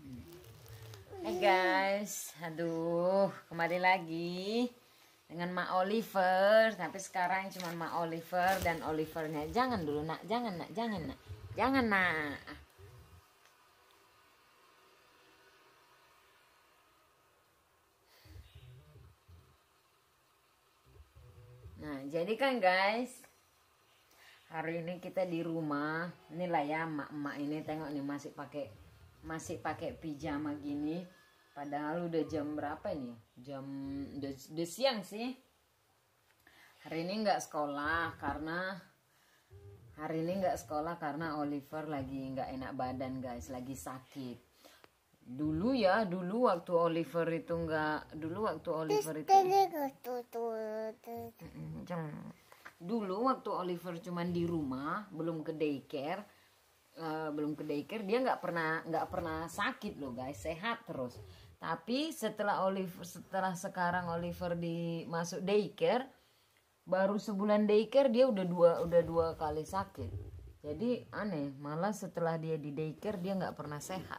Hai guys, aduh kembali lagi dengan Mak Oliver. Tapi sekarang cuma Mak Oliver dan Olivernya. Jangan dulu nak, jangan nak, jangan nak, jangan nak. Nah jadi kan guys, hari ini kita di rumah. Inilah ya emak-emak ini, tengok nih masih pakai pijama gini. Padahal udah jam berapa ini? Udah siang sih. Hari ini nggak sekolah karena Oliver lagi nggak enak badan guys, lagi sakit. Dulu waktu Oliver itu cuman di rumah, belum ke daycare dia nggak pernah sakit loh guys, sehat terus. Tapi setelah sekarang Oliver masuk daycare, baru sebulan daycare dia udah dua kali sakit. Jadi aneh, malah setelah dia di daycare dia nggak pernah sehat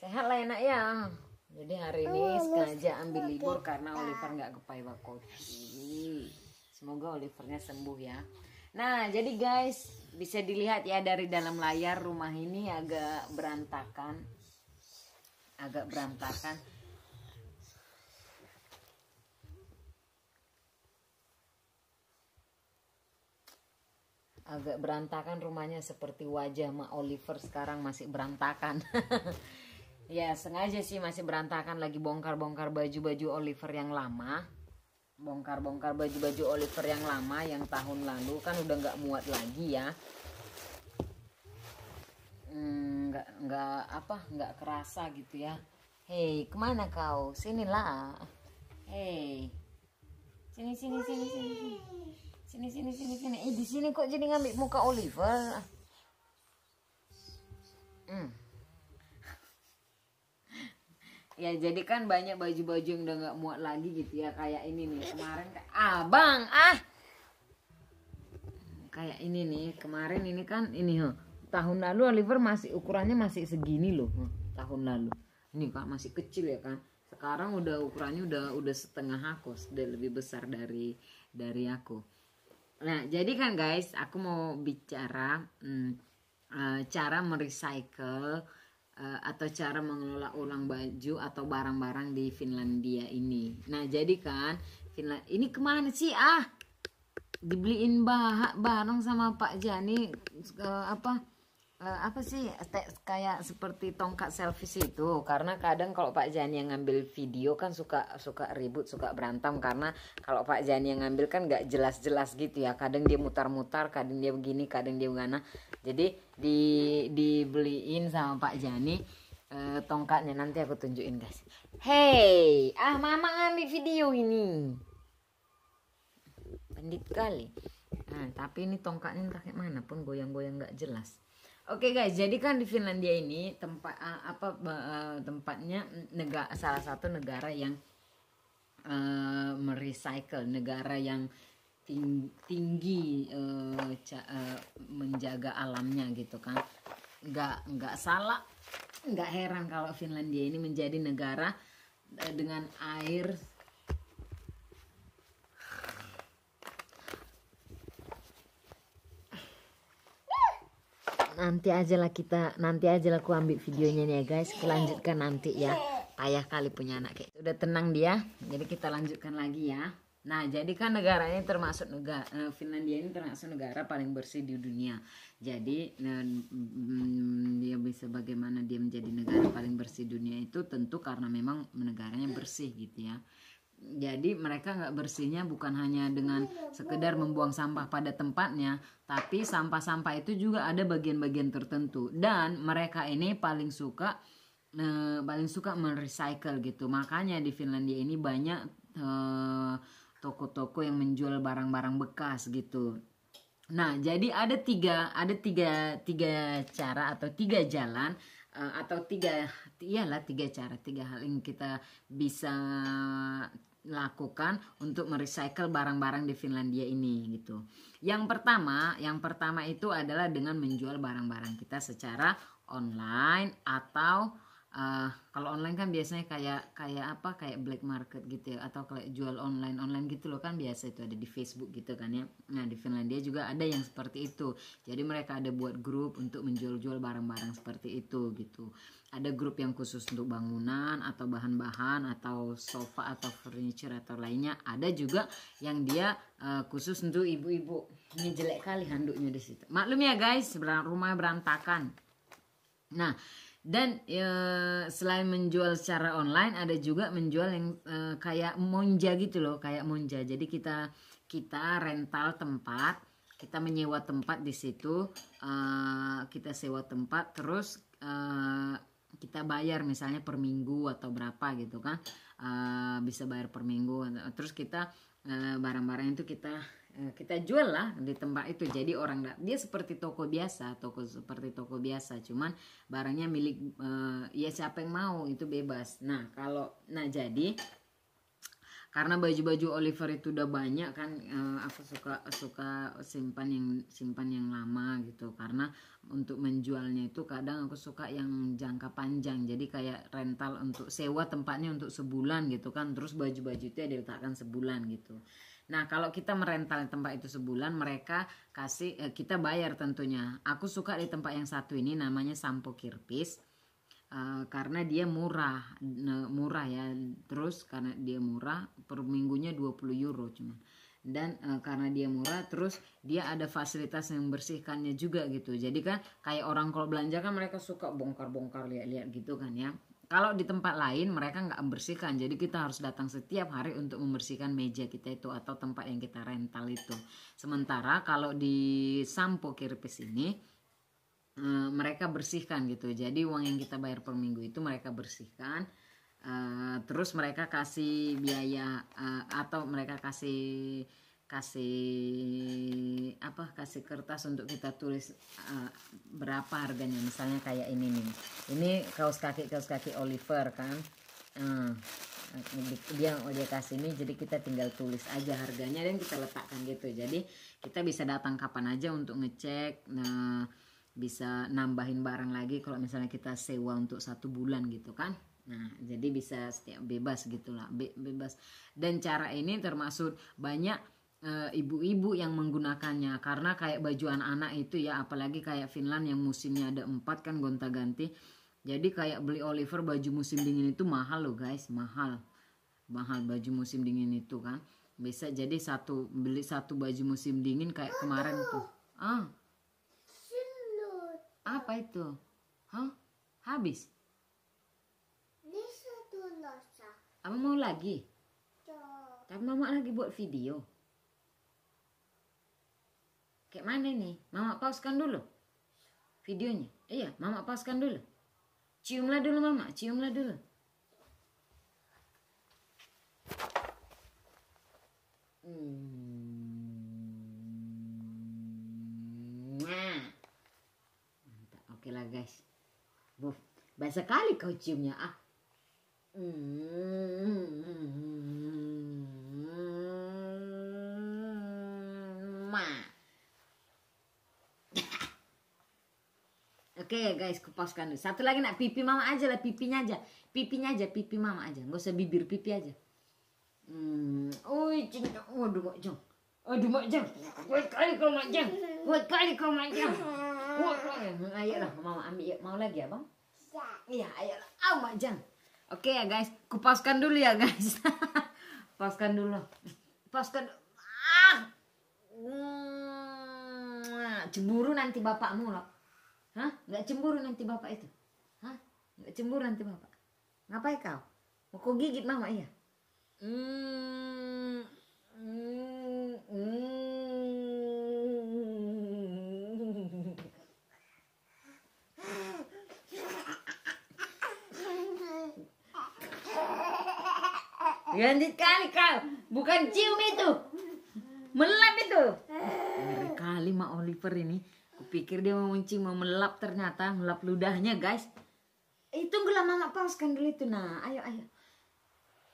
lah enak ya. Jadi hari ini sengaja ambil libur karena Oliver nggak ke Paiwakoji. Semoga Olivernya sembuh ya. Nah jadi guys, bisa dilihat ya dari dalam layar, rumah ini agak berantakan. Agak berantakan rumahnya, seperti wajah Mak Oliver sekarang masih berantakan. Ya sengaja sih masih berantakan, lagi bongkar-bongkar baju-baju Oliver yang lama. Bongkar-bongkar baju-baju Oliver yang lama yang tahun lalu, kan udah nggak muat lagi ya. Nggak kerasa gitu ya. Hei, kemana kau? Sinilah. Hei, sini. Di sini kok jadi ngambil muka Oliver? Ya jadi kan banyak baju-baju yang udah nggak muat lagi gitu ya, kayak ini nih kemarin kayak ini nih kemarin, ini kan ini tahun lalu Oliver ukurannya masih segini loh. Tahun lalu ini Kak masih kecil ya kan, sekarang udah ukurannya udah setengah aku, udah lebih besar dari aku. Nah jadi kan guys, aku mau bicara cara merecycle atau cara mengelola ulang baju atau barang-barang di Finlandia ini. Nah jadi kan ini kemana sih dibeliin barang sama Pak Jani apa sih kayak seperti tongkat selfie itu. Karena kadang kalau Pak Jani yang ngambil video kan suka ribut, suka berantem, karena kalau Pak Jani yang ngambil kan nggak jelas-jelas gitu ya, kadang dia mutar-mutar, kadang dia begini, kadang dia bagaimana. Jadi dibeliin sama Pak Jani tongkatnya, nanti aku tunjukin guys. Hei, mama ngambil video ini, pendit kali. Nah tapi ini tongkatnya entah kayak mana pun, goyang-goyang nggak jelas. Oke guys, jadi kan di Finlandia ini tempatnya salah satu negara yang merecycle, negara yang tinggi menjaga alamnya gitu kan. Nggak salah, nggak heran kalau Finlandia ini menjadi negara dengan air nanti aja lah aku ambil videonya nih ya guys, kita lanjutkan nanti ya. Payah kali punya anak kayak udah tenang dia, jadi kita lanjutkan lagi ya. Nah jadi kan Finlandia ini termasuk negara paling bersih di dunia. Jadi dia bisa, bagaimana dia menjadi negara paling bersih dunia itu tentu karena memang negaranya bersih gitu ya. Jadi mereka nggak bersihnya bukan hanya dengan sekedar membuang sampah pada tempatnya, tapi sampah-sampah itu juga ada bagian-bagian tertentu, dan mereka ini paling suka merecycle gitu. Makanya di Finlandia ini banyak toko-toko yang menjual barang-barang bekas gitu. Nah jadi ada tiga cara atau tiga jalan atau tiga hal yang kita bisa lakukan untuk merecycle barang-barang di Finlandia ini gitu. Yang pertama itu adalah dengan menjual barang-barang kita secara online atau kalau online kan biasanya kayak black market gitu ya, atau kayak jual online gitu loh kan, biasa itu ada di Facebook gitu kan ya. Nah di Finlandia juga ada yang seperti itu, jadi mereka ada buat grup untuk menjual-jual barang-barang seperti itu gitu. Ada grup yang khusus untuk bangunan atau bahan-bahan atau sofa atau furniture atau lainnya. Ada juga yang dia khusus untuk ibu-ibu. Ini jelek kali handuknya di situ, maklum ya guys, rumah berantakan. Nah, dan selain menjual secara online, ada juga menjual yang kayak monja gitu loh, kayak monja. Jadi kita rental tempat, kita menyewa tempat di situ, kita sewa tempat, terus kita bayar misalnya per minggu atau berapa gitu kan, bisa bayar per minggu. Terus kita barang-barang itu kita jual lah di tempat itu. Jadi dia seperti toko biasa, cuman barangnya milik ya siapa yang mau itu bebas. Nah jadi karena baju-baju Oliver itu udah banyak kan, aku suka simpan yang lama gitu, karena untuk menjualnya itu kadang aku suka yang jangka panjang, jadi kayak rental untuk sewa tempatnya untuk sebulan gitu kan, terus baju-baju itu ya diletakkan sebulan gitu. Nah kalau kita merental tempat itu sebulan, mereka kasih kita bayar tentunya. Aku suka di tempat yang satu ini, namanya Sampo Kirpis. Karena dia murah ya, terus karena dia murah, per minggunya 20 euro cuman. Dan karena dia murah, terus dia ada fasilitas yang membersihkannya juga gitu. Jadi kan kayak orang kalau belanja kan mereka suka bongkar-bongkar, lihat-lihat gitu kan ya. Kalau di tempat lain mereka nggak membersihkan, jadi kita harus datang setiap hari untuk membersihkan meja kita itu atau tempat yang kita rental itu. Sementara kalau di Sampo Kirpis ini mereka bersihkan gitu, jadi uang yang kita bayar per minggu itu mereka bersihkan, terus mereka kasih biaya atau mereka kasih kertas untuk kita tulis berapa harganya. Misalnya kayak ini nih, ini kaos kaki Oliver kan, dia kasih ini, jadi kita tinggal tulis aja harganya dan kita letakkan gitu. Jadi kita bisa datang kapan aja untuk ngecek, bisa nambahin barang lagi kalau misalnya kita sewa untuk 1 bulan gitu kan. Nah jadi bisa setiap bebas gitulah, bebas. Dan cara ini termasuk banyak ibu-ibu yang menggunakannya, karena kayak baju anak-anak itu ya, apalagi kayak Finland yang musimnya ada 4 kan, gonta-ganti. Jadi kayak beli Oliver baju musim dingin itu mahal loh guys, mahal baju musim dingin itu kan. Bisa jadi beli satu baju musim dingin kayak kemarin tuh. Apa itu? Habis? Abang mau lagi? Tapi mama lagi buat video. Kayak mana nih? Mama pauskan dulu videonya. Iya, mama pauskan dulu. Ciumlah dulu mama, ciumlah dulu. Oke lah guys. Bahasa kali kau ciumnya Oke guys, kupaskan dulu. Satu lagi nak pipi mama aja lah, pipinya aja, pipi mama aja, nggak usah bibir, pipi aja. Cinta, waduh mak jang, kuat kali kau mak jang. Ayolah mama ambil, mau lagi ya bang? Iya, ayolah, mak jang. Oke ya guys, kupaskan dulu ya guys. Paskan dulu. Cemburu nanti bapakmu loh. Hah? Nggak cemburu nanti bapak itu? Hah? Nggak cemburu nanti bapak? Ngapain kau? Mau kau gigit mama iya? Ganti kali kau, bukan cium itu, melap itu. Ngeri kali mak Oliver ini. Kupikir dia mau mencing, mau melap, ternyata melap ludahnya guys. Tunggulah mama pauskan dulu itu. Nah ayo.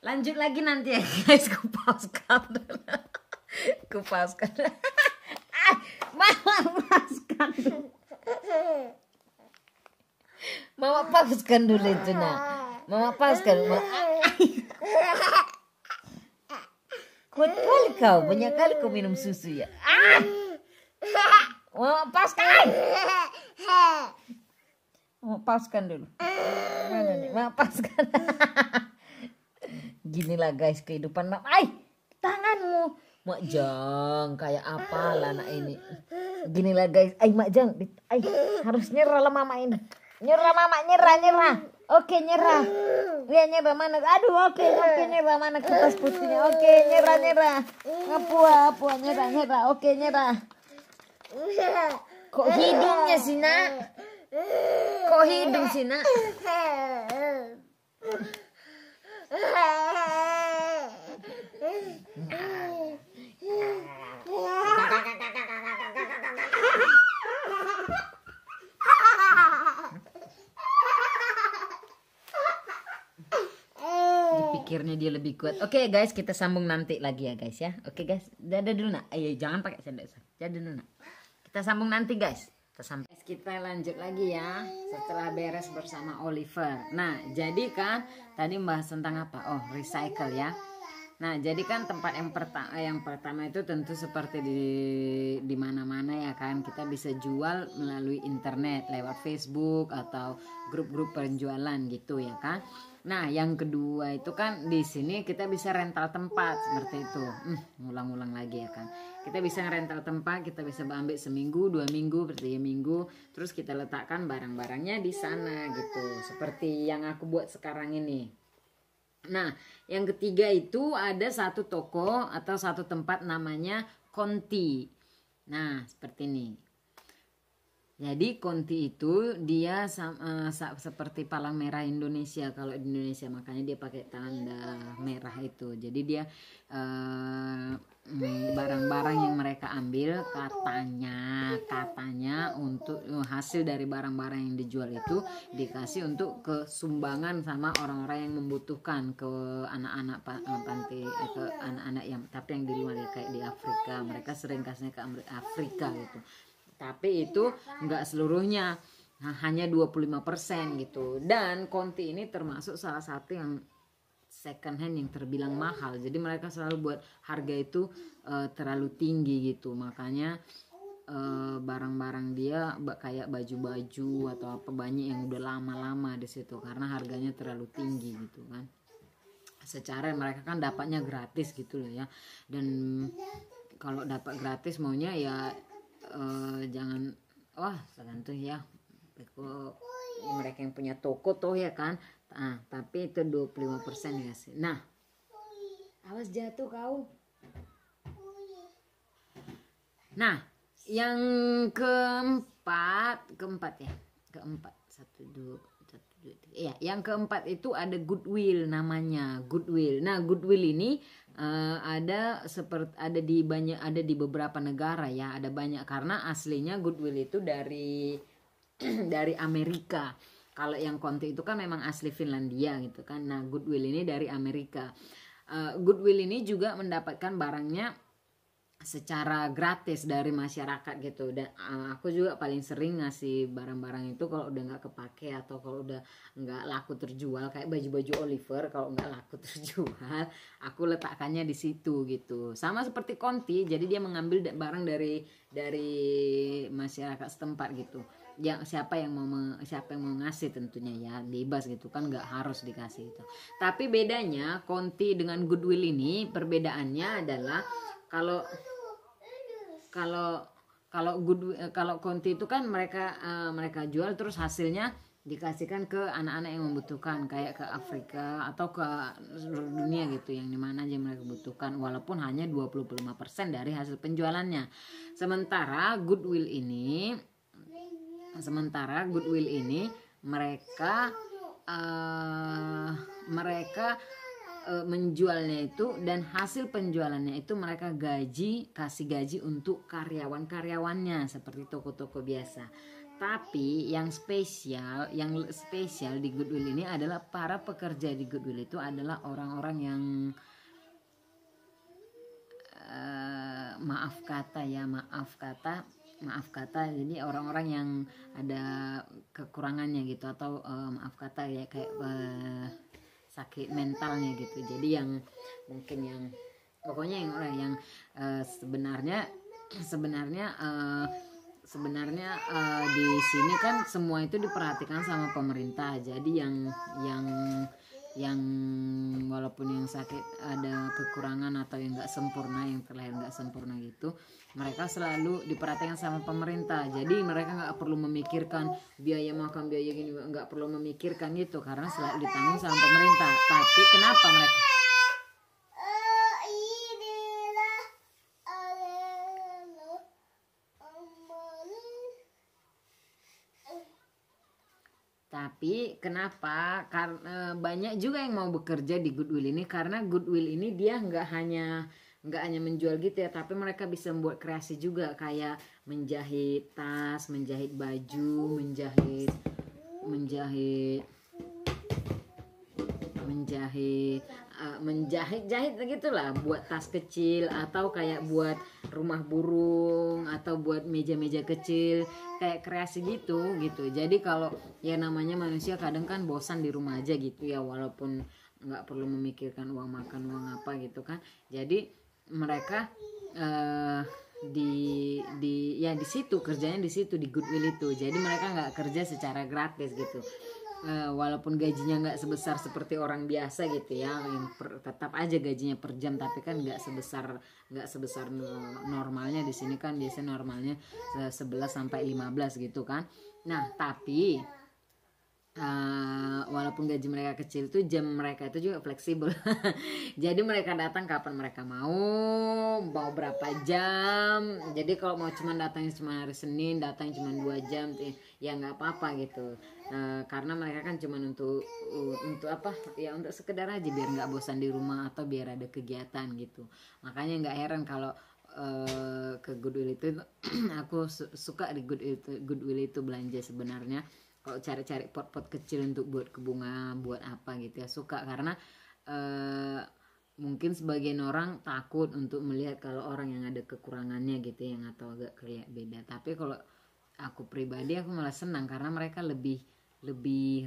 Lanjut lagi nanti ya guys, kupaskan dulu. Kupaskan. Mama paskan dulu. Mama paskan dulu itu nak. Mama paskan. Kuat kali kau, banyak kali kau minum susu ya. Mama paskan. Mama paskan dulu. Mana nih? Mama paskan. Ginilah guys kehidupan mak. Tanganmu mak jang kayak apalah anak ini. Ginilah guys. Mak jang. Harus nyerah lah mama ini. Nyerah mama, nyerah. Oke nyerah. Ya nyerah mana? Aduh oke nyerah mana kertas putihnya? Oke nyerah. Apa nyerah. Oke nyerah. Kok hidungnya sih nak? Kok hidung sih nak? Dipikirnya dia lebih kuat. Oke guys, kita sambung nanti lagi ya guys ya. Oke guys, dadah dulu nak. Ayo jangan pakai sendok. Dadah dulu nak. Kita sambung nanti guys. Kita lanjut lagi ya setelah beres bersama Oliver. Nah jadi kan tadi membahas tentang apa? Oh recycle ya. Nah jadi kan tempat yang pertama itu tentu seperti di mana-mana ya kan, kita bisa jual melalui internet lewat Facebook atau grup-grup penjualan gitu ya kan. Nah yang kedua itu kan di sini kita bisa rental tempat seperti itu. Ngulang-ngulang lagi ya kan. Kita bisa rental tempat, kita bisa ambil seminggu, 2 minggu, 3 minggu, terus kita letakkan barang-barangnya di sana gitu. Seperti yang aku buat sekarang ini. Nah, yang ketiga itu ada satu toko atau satu tempat namanya Konti. Nah, seperti ini. Jadi Konti itu dia seperti palang merah Indonesia kalau di Indonesia, makanya dia pakai tanda merah itu. Jadi dia barang-barang yang mereka ambil katanya untuk hasil dari barang-barang yang dijual itu dikasih untuk kesumbangan sama orang-orang yang membutuhkan, ke anak-anak panti, ke anak-anak yang tapi yang di luar ya, kayak di Afrika mereka sering kasihnya ke Afrika gitu. Tapi itu enggak seluruhnya, hanya 25% gitu. Dan Konti ini termasuk salah satu yang second hand yang terbilang mahal. Jadi mereka selalu buat harga itu terlalu tinggi gitu. Makanya barang-barang dia kayak baju-baju atau apa banyak yang udah lama-lama di situ karena harganya terlalu tinggi gitu kan. Secara mereka kan dapatnya gratis gitu loh ya. Dan kalau dapat gratis maunya ya jangan tergantung ya mereka yang punya toko tuh ya kan. Tapi itu 25% ya sih. Nah awas jatuh kau. Nah yang keempat ya, satu dua ya, yang keempat itu ada Goodwill namanya. Goodwill. Nah Goodwill ini ada di beberapa negara ya, ada banyak karena aslinya Goodwill itu dari dari Amerika. Kalau yang Konti itu kan memang asli Finlandia gitu kan. Nah Goodwill ini dari Amerika. Goodwill ini juga mendapatkan barangnya secara gratis dari masyarakat gitu. Dan aku juga paling sering ngasih barang-barang itu kalau udah nggak kepake atau kalau udah nggak laku terjual, kayak baju-baju Oliver kalau nggak laku terjual aku letakkannya di situ gitu. Sama seperti Konti, jadi dia mengambil barang dari masyarakat setempat gitu. Siapa yang mau ngasih tentunya ya bebas gitu kan, nggak harus dikasih itu. Tapi bedanya Konti dengan Goodwill ini, perbedaannya adalah kalau Konti itu kan mereka jual terus hasilnya dikasihkan ke anak-anak yang membutuhkan, kayak ke Afrika atau ke seluruh dunia gitu, yang dimana aja mereka butuhkan, walaupun hanya 25% dari hasil penjualannya. Sementara Goodwill ini mereka menjualnya itu, dan hasil penjualannya itu mereka kasih gaji untuk karyawan-karyawannya seperti toko-toko biasa. Tapi yang spesial di Goodwill ini adalah para pekerja di Goodwill itu adalah orang-orang yang maaf kata jadi orang-orang yang ada kekurangannya gitu, atau maaf kata ya kayak sakit mentalnya gitu. Jadi yang mungkin yang pokoknya yang orang yang sebenarnya di sini kan semua itu diperhatikan sama pemerintah. Jadi yang walaupun yang sakit ada kekurangan atau yang nggak sempurna, yang terlahir nggak sempurna gitu, mereka selalu diperhatikan sama pemerintah. Jadi mereka nggak perlu memikirkan biaya makan, biaya gini, nggak perlu memikirkan gitu karena selalu ditanggung sama pemerintah. Tapi kenapa mereka karena banyak juga yang mau bekerja di Goodwill ini, karena Goodwill ini dia nggak hanya menjual gitu ya, tapi mereka bisa membuat kreasi juga, kayak menjahit tas, menjahit baju, menjahit gitulah, buat tas kecil atau kayak buat rumah burung atau buat meja-meja kecil, kayak kreasi gitu. Jadi kalau ya namanya manusia kadang kan bosan di rumah aja gitu ya, walaupun nggak perlu memikirkan uang makan, uang apa gitu kan. Jadi mereka di situ kerjanya, di situ di Goodwill itu. Jadi mereka nggak kerja secara gratis gitu. Walaupun gajinya nggak sebesar seperti orang biasa gitu ya, tetap aja gajinya per jam, tapi kan nggak sebesar normalnya. Di sini kan biasanya normalnya 11 sampai 15 gitu kan. Nah tapi walaupun gaji mereka kecil tuh, jam mereka itu juga fleksibel. Jadi mereka datang kapan mereka mau berapa jam. Jadi kalau mau datang cuma hari Senin, datang cuma 2 jam ya nggak apa-apa gitu. Karena mereka kan cuma untuk apa ya, untuk sekedar aja biar nggak bosan di rumah atau biar ada kegiatan gitu. Makanya nggak heran kalau ke Goodwill itu aku suka di Goodwill itu belanja sebenarnya. Kalau cari-cari pot-pot kecil untuk buat ke bunga, buat apa gitu ya, suka. Karena mungkin sebagian orang takut untuk melihat kalau orang yang ada kekurangannya gitu, yang atau agak kayak beda. Tapi kalau aku pribadi, aku malah senang karena mereka lebih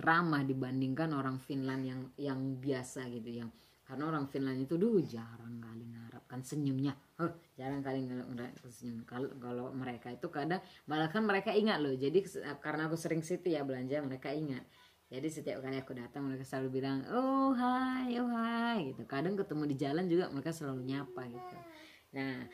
ramah dibandingkan orang Finland yang biasa gitu, yang karena orang Finland itu jarang kali mengharapkan senyumnya, jarang kali ngeliat senyum. Kalau mereka itu kadang malah kan mereka ingat loh. Jadi karena aku sering situ ya belanja, mereka ingat. Jadi setiap kali aku datang mereka selalu bilang oh hai gitu. Kadang ketemu di jalan juga mereka selalu nyapa gitu. Nah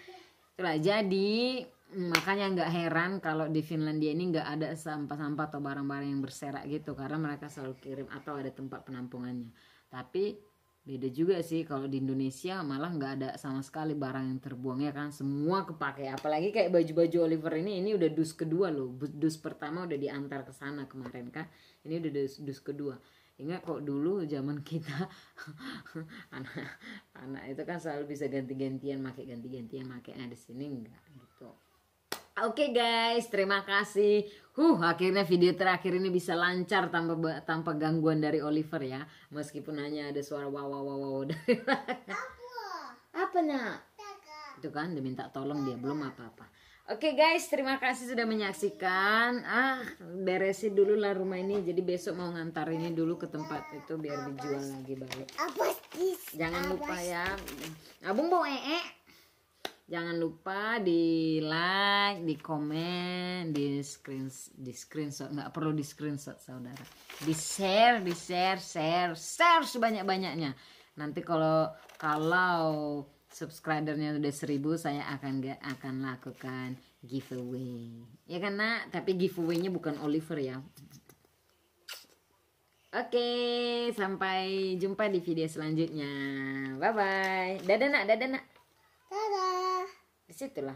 itulah, jadi makanya nggak heran kalau di Finlandia ini nggak ada sampah-sampah atau barang-barang yang berserak gitu, karena mereka selalu kirim atau ada tempat penampungannya. Tapi beda juga sih kalau di Indonesia, malah nggak ada sama sekali barang yang terbuang ya kan, semua kepake. Apalagi kayak baju-baju Oliver ini udah dus kedua loh. Dus pertama udah diantar ke sana kemarin kan, ini udah dus kedua. Ingat kok dulu zaman kita anak itu kan selalu bisa ganti-gantian make, nah di sini enggak gitu. Oke guys, terima kasih. Akhirnya video terakhir ini bisa lancar tanpa gangguan dari Oliver ya. Meskipun hanya ada suara wow dari apa nak? Itu kan dia minta tolong, dia belum apa-apa. Oke guys, terima kasih sudah menyaksikan. Beresin dulu lah rumah ini. Jadi besok mau ngantar ini dulu ke tempat itu biar dijual lagi balik. Jangan lupa ya. Abung mau jangan lupa di like, di komen, di screenshot, nggak perlu di screenshot saudara, di share sebanyak-banyaknya. Nanti kalau subscribernya udah 1000, saya akan lakukan giveaway, ya kan nak? Tapi giveaway-nya bukan Oliver ya. Oke, sampai jumpa di video selanjutnya. Bye bye. Dadah nak. Dadah. Disitulah.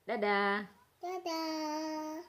Dadah. Dadah.